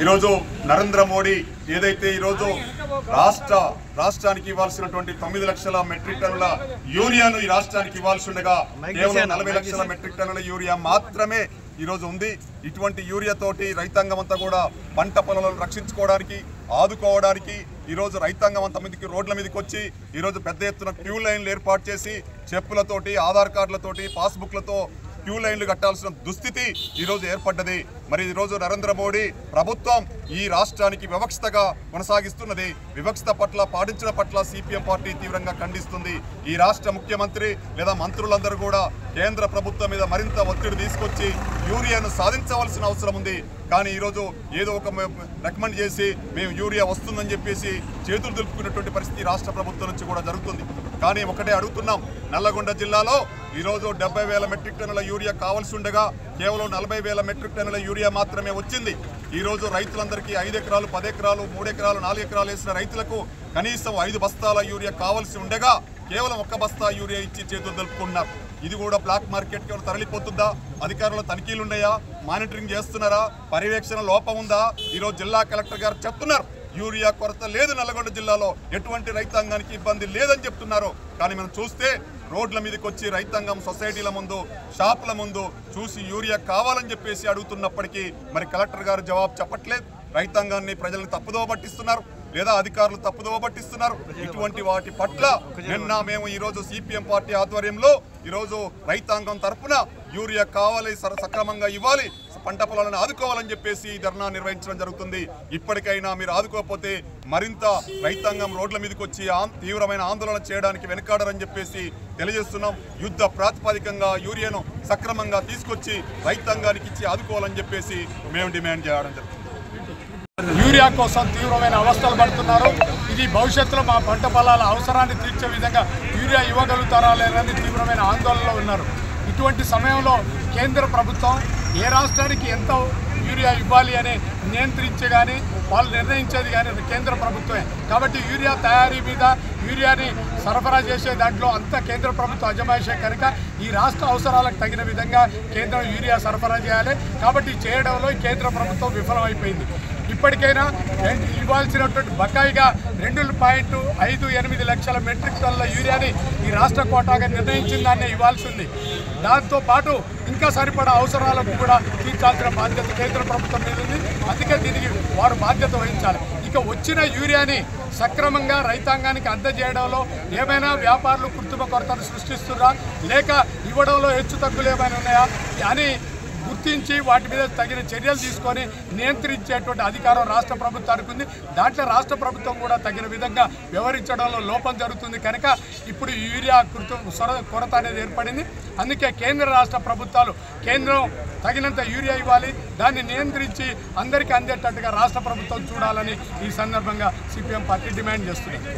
ఈరోజు నరేంద్ర మోడీ ఏదైతే ఈరోజు రాష్ట్రానికి ఇవ్వాల్సినటువంటి 9 లక్షల మెట్రిక్ టన్నుల యూరియాను ఈ రాష్ట్రానికి ఇవ్వాల్సి ఉండగా కేవలం 40 లక్షల మెట్రిక్ టన్నుల యూరియా మాత్రమే ఈరోజు ఉంది. ఇటువంటి యూరియా తోటి రైతాంగం అంతా కూడా పంట పొలాలను రక్షించుకోవడానికి ఆదుకోవడానికి ఈరోజు రైతాంగం అంత మీదకి రోడ్ల మీదకి వచ్చి ఈరోజు పెద్ద ఎత్తున క్యూ లైన్లు ఏర్పాటు చేసి చెప్పులతోటి ఆధార్ కార్డులతోటి పాస్బుక్లతో క్యూ లైన్లు కట్టాల్సిన దుస్థితి ఈరోజు ఏర్పడ్డది. మరి ఈరోజు నరేంద్ర మోడీ ప్రభుత్వం ఈ రాష్ట్రానికి వివక్షతగా కొనసాగిస్తున్నది. వివక్షత పట్ల పాటించిన పట్ల సిపిఎం పార్టీ తీవ్రంగా ఖండిస్తుంది. ఈ రాష్ట్ర ముఖ్యమంత్రి లేదా మంత్రులందరూ కూడా కేంద్ర ప్రభుత్వం మీద మరింత ఒత్తిడి తీసుకొచ్చి యూరియాను సాధించవలసిన అవసరం ఉంది. కానీ ఈరోజు ఏదో ఒక రికమెండ్ చేసి మేము యూరియా వస్తుందని చెప్పేసి చేతులు దులుపుకున్నటువంటి పరిస్థితి రాష్ట్ర ప్రభుత్వం నుంచి కూడా జరుగుతుంది. కానీ ఒకటే అడుగుతున్నాం, నల్లగొండ జిల్లాలో ఈరోజు 70,000 మెట్రిక్ టన్నుల యూరియా కావాల్సి ఉండగా కేవలం 40,000 మెట్రిక్ టన్నుల యూరియా మాత్రమే వచ్చింది. ఈరోజు రైతులందరికీ 5 ఎకరాలు 10 ఎకరాలు 3 ఎకరాలు 4 ఎకరాలు వేసిన రైతులకు కనీసం 5 బస్తాల యూరియా కావాల్సి ఉండగా కేవలం 1 బస్తా యూరియా ఇచ్చి చేతులు దులుపుకున్నారు. ఇది కూడా బ్లాక్ మార్కెట్కి ఏమైనా తరలిపోతుందా? అధికారుల తనిఖీలు ఉన్నాయా? మానిటరింగ్ చేస్తున్నారా? పర్యవేక్షణ లోపం ఉందా? ఈరోజు జిల్లా కలెక్టర్ గారు చెప్తున్నారు యూరియా కొరత లేదు, నల్లగొండ జిల్లాలో ఎటువంటి రైతాంగానికి ఇబ్బంది లేదని చెప్తున్నారు. కానీ మనం చూస్తే రోడ్ల మీదకి వచ్చి రైతాంగం సొసైటీల ముందు షాపుల ముందు చూసి యూరియా కావాలని చెప్పేసి అడుగుతున్నప్పటికీ మరి కలెక్టర్ గారు జవాబు చెప్పట్లేదు. రైతాంగాన్ని ప్రజలను తప్పుదోవ పట్టిస్తున్నారు లేదా అధికారులు తప్పుదోవ పట్టిస్తున్నారు. ఇటువంటి వాటి పట్ల నిన్న మేము ఈరోజు సిపిఎం పార్టీ ఆధ్వర్యంలో ఈరోజు రైతాంగం తరఫున యూరియా కావాలి, సక్రమంగా ఇవ్వాలి, పంట పొలాలను ఆదుకోవాలని చెప్పేసి ధర్నా నిర్వహించడం జరుగుతుంది. ఇప్పటికైనా మీరు ఆదుకోకపోతే మరింత రైతాంగం రోడ్ల మీదకి వచ్చి తీవ్రమైన ఆందోళన చేయడానికి వెనకాడరని చెప్పేసి తెలియజేస్తున్నాం. యుద్ధ ప్రాతిపదికంగా యూరియాను సక్రమంగా తీసుకొచ్చి రైతాంగానికి ఇచ్చి ఆదుకోవాలని చెప్పేసి మేము డిమాండ్ చేయడం జరుగుతుంది. యూరియా కోసం తీవ్రమైన అవస్థలు పడుతున్నారు. ఇది భవిష్యత్తులో మా పంట పొలాల అవసరాన్ని తీర్చే విధంగా యూరియా ఇవ్వగలుగుతారా లేదని తీవ్రమైన ఆందోళనలో ఉన్నారు. ఇటువంటి సమయంలో కేంద్ర ప్రభుత్వం ఏ రాష్ట్రానికి ఎంత యూరియా ఇవ్వాలి అని నియంత్రించే కానీ వాళ్ళు నిర్ణయించేది కానీ కేంద్ర ప్రభుత్వమే. కాబట్టి యూరియా తయారీ మీద యూరియాని సరఫరా చేసే దాంట్లో అంతా కేంద్ర ప్రభుత్వం అజమాయిషే కనుక ఈ రాష్ట్ర అవసరాలకు తగిన విధంగా కేంద్రం యూరియా సరఫరా చేయాలి. కాబట్టి చేయడంలో కేంద్ర ప్రభుత్వం విఫలమైపోయింది. ఇప్పటికైనా ఇవ్వాల్సినటువంటి బకాయిగా 2.58 లక్షల మెట్రిక్ టన్నుల యూరియాని ఈ రాష్ట్ర కోటాగా నిర్ణయించిన దాన్నే ఇవ్వాల్సి ఉంది. దాంతోపాటు ఇంకా సరిపడా అవసరాలకు కూడా తీర్చాల్సిన బాధ్యత కేంద్ర ప్రభుత్వం మీద ఉంది. అందుకే దీనికి వారు బాధ్యత వహించాలి. ఇక వచ్చిన యూరియాని సక్రమంగా రైతాంగానికి అందజేయడంలో ఏమైనా వ్యాపారులు కృత్రిమ కొరతను సృష్టిస్తున్నారా లేక ఇవ్వడంలో హెచ్చు తగ్గులు ఏమైనా ఉన్నాయా అని గుర్తించి వాటి మీద తగిన చర్యలు తీసుకొని నియంత్రించేటువంటి అధికారం రాష్ట్ర ప్రభుత్వానికి ఉంది. దాంట్లో రాష్ట్ర ప్రభుత్వం కూడా తగిన విధంగా వ్యవహరించడంలో లోపం జరుగుతుంది కనుక ఇప్పుడు యూరియా కొరత అనేది ఏర్పడింది. అందుకే కేంద్ర రాష్ట్ర ప్రభుత్వాలు కేంద్రం తగినంత యూరియా ఇవ్వాలి, దాన్ని నియంత్రించి అందరికీ అందేటట్టుగా రాష్ట్ర ప్రభుత్వం చూడాలని ఈ సందర్భంగా సిపిఎం పార్టీ డిమాండ్ చేస్తుంది.